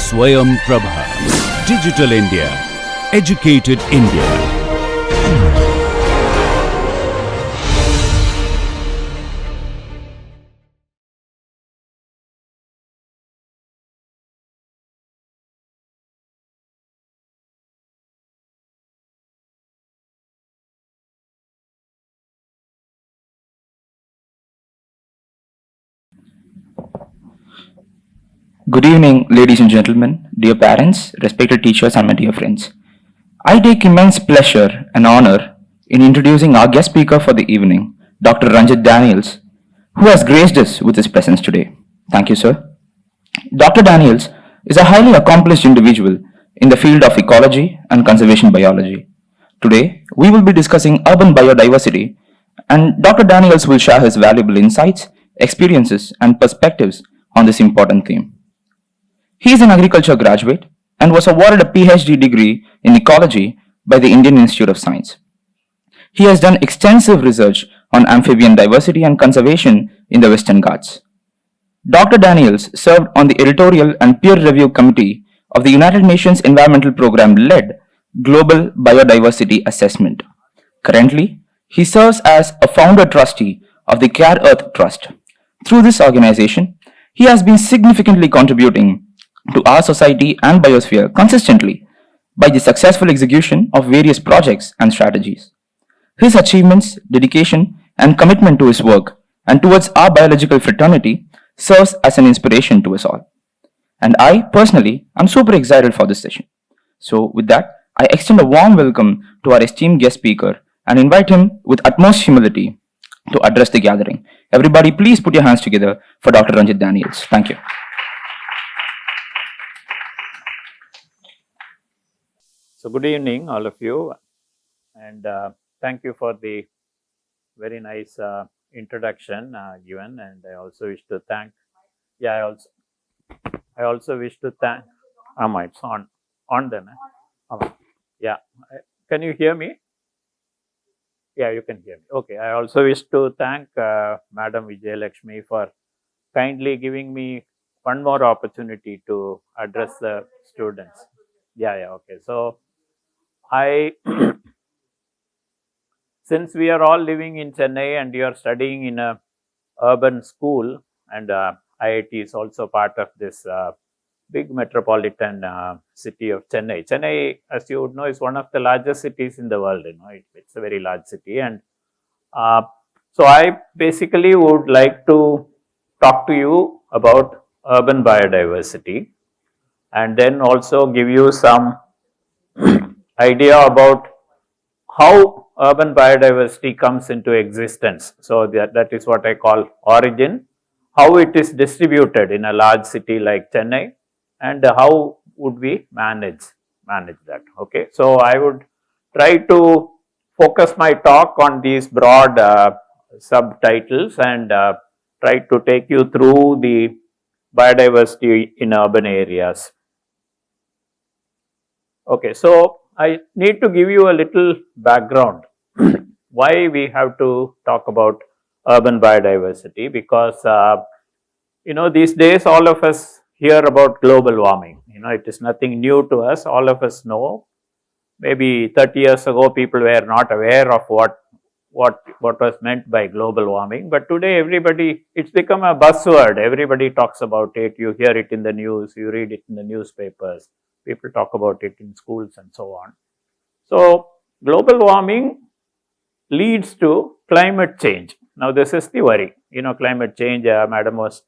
Swayam Prabha. Digital India. Educated India. Good evening, ladies and gentlemen, dear parents, respected teachers, and my dear friends. I take immense pleasure and honor in introducing our guest speaker for the evening, Dr. Ranjit Daniels, who has graced us with his presence today. Thank you, sir. Dr. Daniels is a highly accomplished individual in the field of ecology and conservation biology. Today, we will be discussing urban biodiversity, and Dr. Daniels will share his valuable insights, experiences, and perspectives on this important theme. He is an agriculture graduate and was awarded a PhD degree in ecology by the Indian Institute of Science. He has done extensive research on amphibian diversity and conservation in the Western Ghats. Dr. Daniels served on the editorial and peer review committee of the United Nations Environmental Program led Global Biodiversity Assessment. Currently, he serves as a founder trustee of the Care Earth Trust. Through this organization, he has been significantly contributing to our society and biosphere consistently by the successful execution of various projects and strategies. His achievements, dedication, and commitment to his work and towards our biological fraternity serves as an inspiration to us all. And I, personally, am super excited for this session. So, with that, I extend a warm welcome to our esteemed guest speaker and invite him with utmost humility to address the gathering. Everybody, please put your hands together for Dr. Ranjit Daniels. Thank you. So good evening, all of you, and thank you for the very nice introduction given. And I also wish to thank. Yeah, I also wish to thank. It's on then. Yeah, can you hear me? Yeah, you can hear me. Okay, I also wish to thank Madam Vijayalakshmi for kindly giving me one more opportunity to address the students. Yeah, okay. So since we are all living in Chennai and you are studying in a urban school, and IIT is also part of this big metropolitan city of Chennai. Chennai, as you would know, is one of the largest cities in the world. It's a very large city, and so I basically would like to talk to you about urban biodiversity, and then also give you some idea about how urban biodiversity comes into existence. So that is what I call origin, how it is distributed in a large city like Chennai, and how would we manage that. Okay, so I would try to focus my talk on these broad subtitles and try to take you through the biodiversity in urban areas. Okay, so I need to give you a little background why we have to talk about urban biodiversity, because these days all of us hear about global warming. It is nothing new to us. All of us know. Maybe 30 years ago people were not aware of what was meant by global warming, but today it's become a buzzword. Everybody talks about it. You hear it in the news, you read it in the newspapers. People talk about it in schools and so on. So, global warming leads to climate change. Now, this is the worry. Climate change, Madam was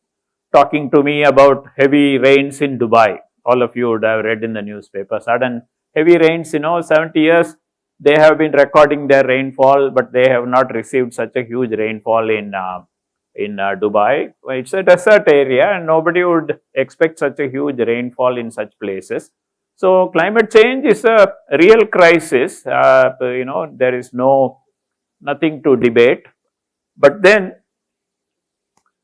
talking to me about heavy rains in Dubai. All of you would have read in the newspaper. Sudden heavy rains, 70 years, they have been recording their rainfall, but they have not received such a huge rainfall in Dubai. It's a desert area and nobody would expect such a huge rainfall in such places. So, climate change is a real crisis. There is nothing to debate. But then,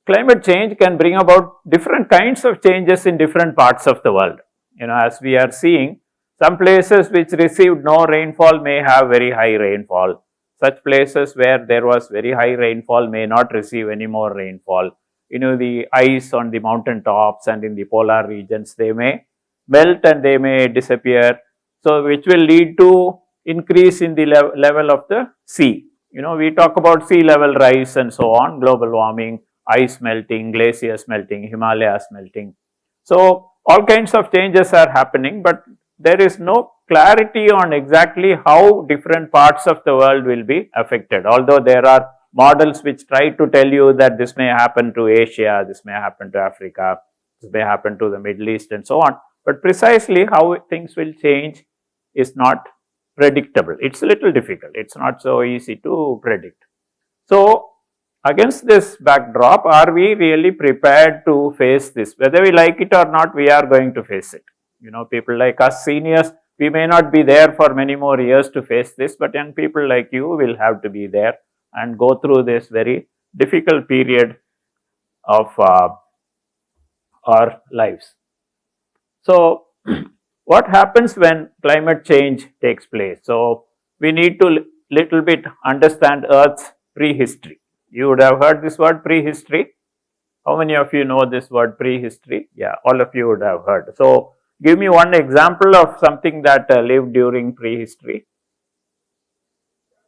climate change can bring about different kinds of changes in different parts of the world. As we are seeing, some places which received no rainfall may have very high rainfall. Such places where there was very high rainfall may not receive any more rainfall. The ice on the mountain tops and in the polar regions, they may melt and they may disappear. So, which will lead to increase in the level of the sea. We talk about sea level rise and so on, global warming, ice melting, glaciers melting, Himalayas melting. So, all kinds of changes are happening, but there is no clarity on exactly how different parts of the world will be affected. Although there are models which try to tell you that this may happen to Asia, this may happen to Africa, this may happen to the Middle East and so on. But precisely how things will change is not predictable. It's a little difficult. It's not so easy to predict. So, against this backdrop, are we really prepared to face this? Whether we like it or not, we are going to face it. People like us seniors, we may not be there for many more years to face this, but young people like you will have to be there and go through this very difficult period of our lives. So, what happens when climate change takes place? So, we need to little bit understand Earth's prehistory. You would have heard this word prehistory. How many of you know this word prehistory? Yeah, all of you would have heard. So, give me one example of something that lived during prehistory.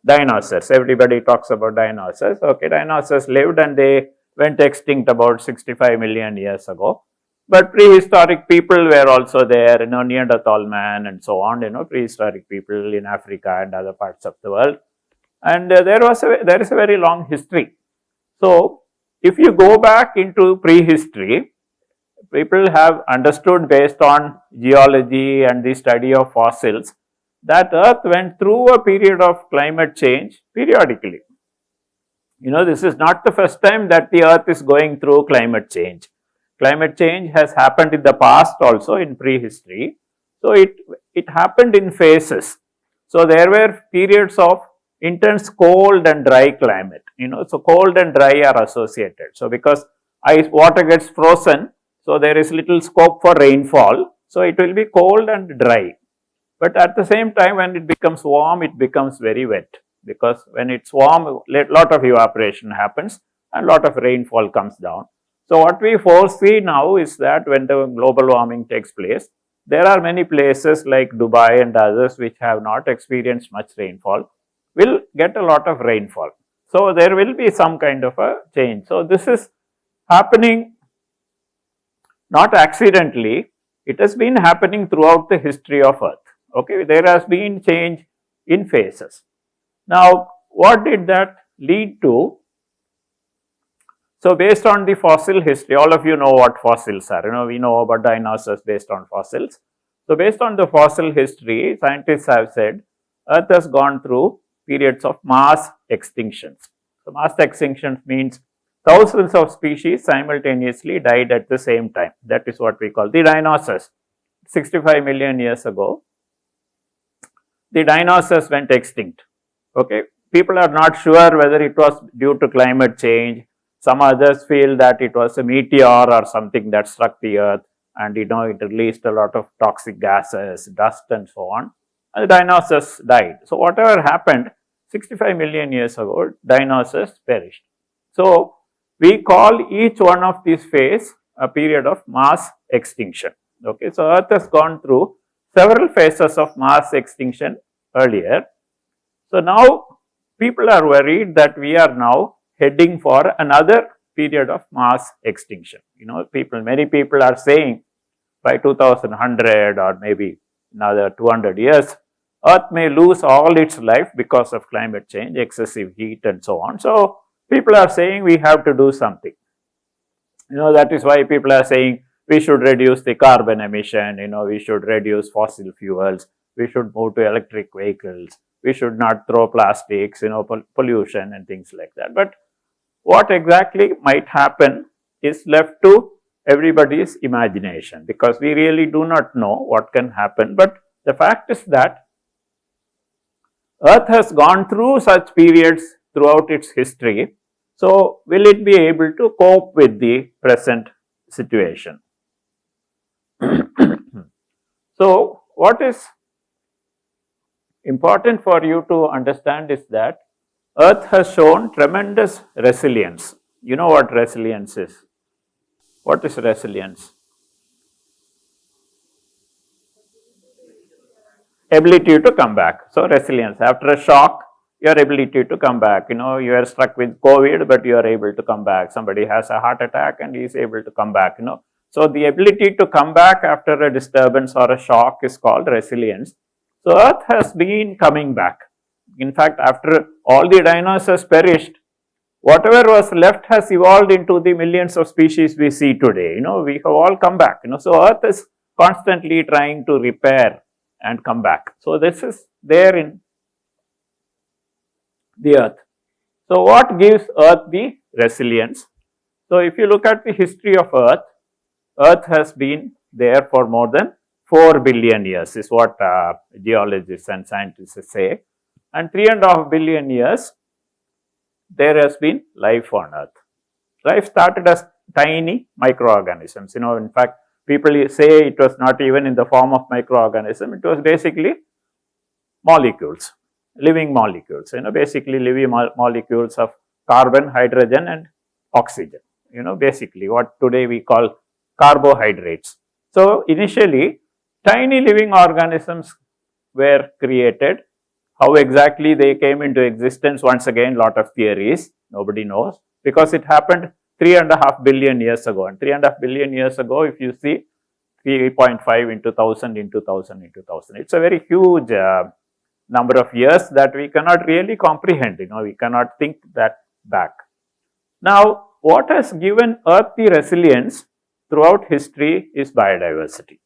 Dinosaurs. Everybody talks about dinosaurs. Okay, dinosaurs lived and they went extinct about 65 million years ago. But prehistoric people were also there, Neanderthal man and so on, prehistoric people in Africa and other parts of the world. And there is a very long history. So, if you go back into prehistory, people have understood based on geology and the study of fossils that Earth went through a period of climate change periodically. This is not the first time that the Earth is going through climate change. Climate change has happened in the past also in prehistory. So, it happened in phases. So, there were periods of intense cold and dry climate. So cold and dry are associated. So, because water gets frozen, so there is little scope for rainfall. So, it will be cold and dry. But at the same time, when it becomes warm, it becomes very wet. Because when it's warm, a lot of evaporation happens and lot of rainfall comes down. So, what we foresee now is that when the global warming takes place, there are many places like Dubai and others which have not experienced much rainfall, will get a lot of rainfall. So, there will be some kind of a change. So, this is happening not accidentally, it has been happening throughout the history of Earth. Okay, there has been change in phases. Now, what did that lead to? So, based on the fossil history, all of you know what fossils are. We know about dinosaurs based on fossils. So, based on the fossil history, scientists have said Earth has gone through periods of mass extinctions. So, mass extinctions means thousands of species simultaneously died at the same time. That is what we call the dinosaurs. 65 million years ago, the dinosaurs went extinct. Okay, people are not sure whether it was due to climate change. Some others feel that it was a meteor or something that struck the Earth and it released a lot of toxic gases, dust and so on. And the dinosaurs died. So, whatever happened 65 million years ago, dinosaurs perished. So, we call each one of these phases a period of mass extinction. Okay, so Earth has gone through several phases of mass extinction earlier. So, now people are worried that we are now heading for another period of mass extinction. Many people are saying by 2100 or maybe another 200 years, Earth may lose all its life because of climate change, excessive heat and so on. So, people are saying we have to do something. That is why people are saying we should reduce the carbon emission, we should reduce fossil fuels, we should move to electric vehicles, we should not throw plastics, pollution and things like that. But what exactly might happen is left to everybody's imagination, because we really do not know what can happen. But the fact is that Earth has gone through such periods throughout its history. So, will it be able to cope with the present situation? So, what is important for you to understand is that Earth has shown tremendous resilience. You know what resilience is? What is resilience? ability to come back. So resilience, after a shock, your ability to come back. You know, you are struck with COVID, but you are able to come back. Somebody has a heart attack and he is able to come back, you know. So the ability to come back after a disturbance or a shock is called resilience. So Earth has been coming back. In fact, after all the dinosaurs perished, whatever was left has evolved into the millions of species we see today. You know, we have all come back. You know, so Earth is constantly trying to repair and come back. So this is there in the Earth. So what gives Earth the resilience? So if you look at the history of Earth, Earth has been there for more than 4 billion years, is what geologists and scientists say. And 3.5 billion years, there has been life on Earth. Life started as tiny microorganisms. You know, in fact, people say it was not even in the form of microorganism. It was basically molecules, living molecules. You know, basically living molecules of carbon, hydrogen, and oxygen. You know, basically what today we call carbohydrates. So initially, tiny living organisms were created. How exactly they came into existence, once again, lot of theories, nobody knows, because it happened 3.5 billion years ago. And 3.5 billion years ago, if you see 3.5 into 1000 into 1000 into 1000, it's a very huge number of years that we cannot really comprehend. You know, we cannot think that back. Now, what has given Earth the resilience throughout history is biodiversity.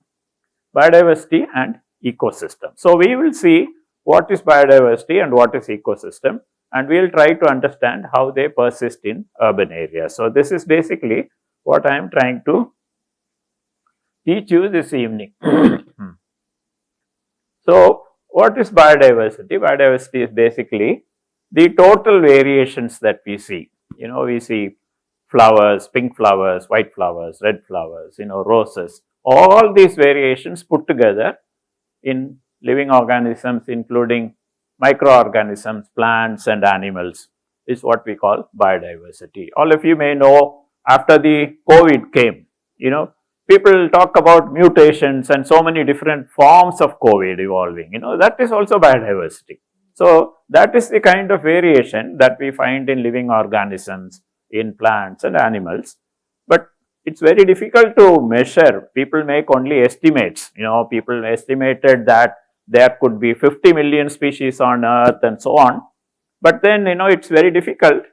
Biodiversity and ecosystem. So we will see what is biodiversity and what is ecosystem, and we will try to understand how they persist in urban areas. So this is basically what I am trying to teach you this evening. So what is biodiversity? Biodiversity is basically the total variations that we see. You know, we see flowers, pink flowers, white flowers, red flowers, you know, roses. All these variations put together in living organisms, including microorganisms, plants and animals, is what we call biodiversity. All of you may know, after the COVID came, you know, people talk about mutations and so many different forms of COVID evolving. You know, that is also biodiversity. So that is the kind of variation that we find in living organisms, in plants and animals. But it's very difficult to measure. People make only estimates. You know, people estimated that there could be 50 million species on Earth and so on. But then, you know, it's very difficult.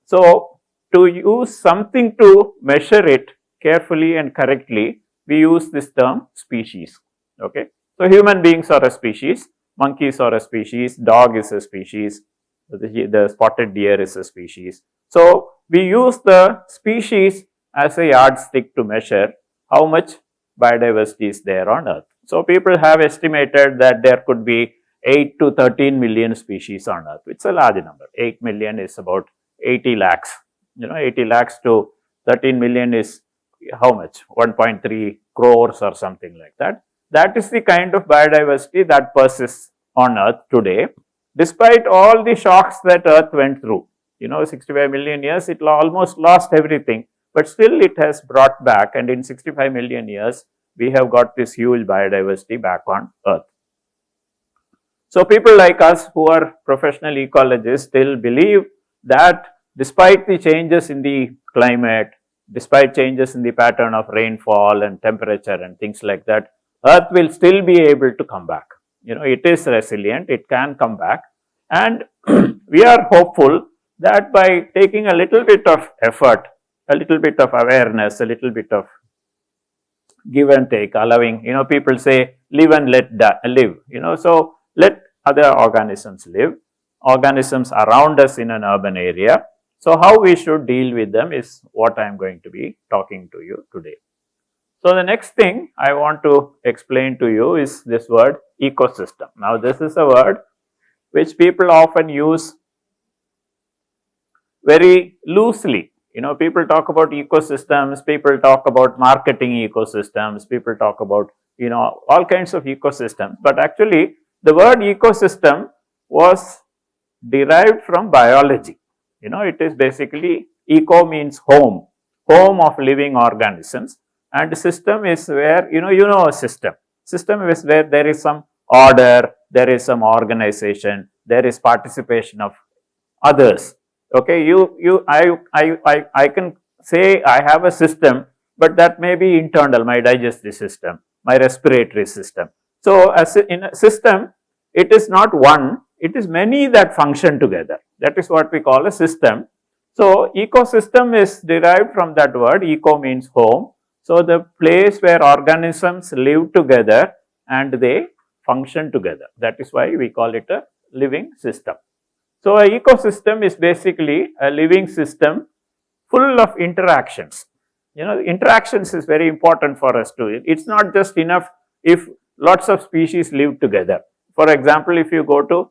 So to use something to measure it carefully and correctly, we use this term species. Okay. So human beings are a species, monkeys are a species, dog is a species, the spotted deer is a species. So we use the species as a yardstick to measure how much biodiversity is there on Earth. So people have estimated that there could be 8 to 13 million species on Earth. It's a large number. 8 million is about 80 lakhs. You know, 80 lakhs to 13 million is how much? 1.3 crores or something like that. That is the kind of biodiversity that persists on Earth today, despite all the shocks that Earth went through. You know, 65 million years, it almost lost everything, but still it has brought back, and in 65 million years, we have got this huge biodiversity back on Earth. So people like us who are professional ecologists still believe that despite the changes in the climate, despite changes in the pattern of rainfall and temperature and things like that, Earth will still be able to come back. You know, it is resilient, it can come back, and we are hopeful that by taking a little bit of effort, a little bit of awareness, a little bit of give and take, allowing, you know, people say live and let live, you know, so let other organisms live, organisms around us in an urban area. So how we should deal with them is what I am going to be talking to you today. So the next thing I want to explain to you is this word ecosystem. Now this is a word which people often use very loosely. You know, people talk about ecosystems, people talk about marketing ecosystems, people talk about, you know, all kinds of ecosystems. But actually, the word ecosystem was derived from biology. You know, it is basically, eco means home, home of living organisms, and system is where, you know a system. System is where there is some order, there is some organization, there is participation of others. Okay, I can say I have a system, but that may be internal, my digestive system, my respiratory system. So, as in a system, it is not one, it is many that function together. That is what we call a system. So, ecosystem is derived from that word. Eco means home. So, the place where organisms live together and they function together. That is why we call it a living system. So, a ecosystem is basically a living system full of interactions. You know, interactions is very important for us too. It's not just enough if lots of species live together. For example, if you go to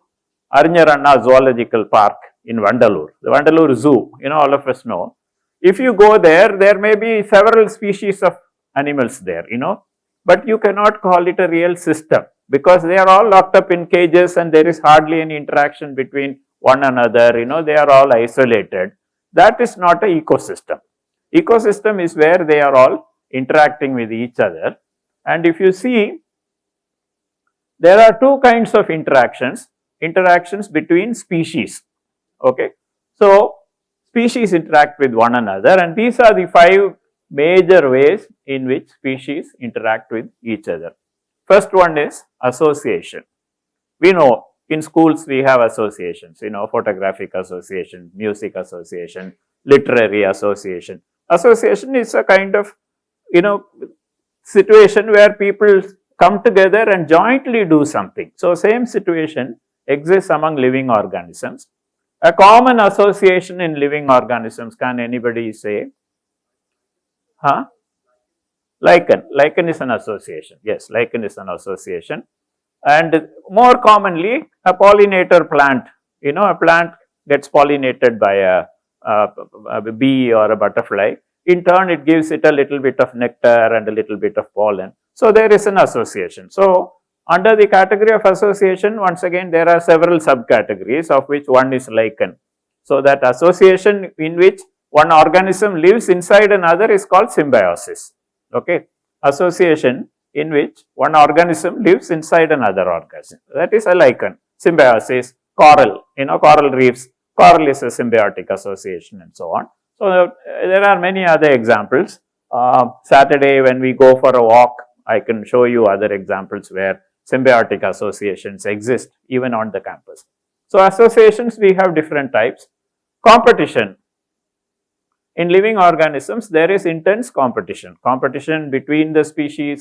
Ariñaranna Zoological Park in Vandalur, the Vandalur Zoo, you know, all of us know. If you go there, there may be several species of animals there, you know, but you cannot call it a real system because they are all locked up in cages and there is hardly any interaction between one another, you know, they are all isolated. That is not an ecosystem. Ecosystem is where they are all interacting with each other. And if you see, there are two kinds of interactions between species. Okay, so species interact with one another, and these are the 5 major ways in which species interact with each other. First one is association. We know in schools we have associations, you know, photographic association, music association, literary association. Association is a kind of, you know, situation where people come together and jointly do something. So, same situation exists among living organisms. A common association in living organisms, can anybody say? Huh? Lichen. Lichen is an association. Yes, lichen is an association. And more commonly, a pollinator plant. You know, a plant gets pollinated by a bee or a butterfly. In turn, it gives it a little bit of nectar and a little bit of pollen. So, there is an association. So, under the category of association, once again, there are several subcategories, of which one is lichen. So, that association in which one organism lives inside another is called symbiosis. Okay, association in which one organism lives inside another organism, that is a lichen. Symbiosis, coral, you know, coral reefs, coral is a symbiotic association and so on. So, there are many other examples. Saturday when we go for a walk, I can show you other examples where symbiotic associations exist even on the campus. So, associations we have different types. Competition. In living organisms, there is intense competition between the species,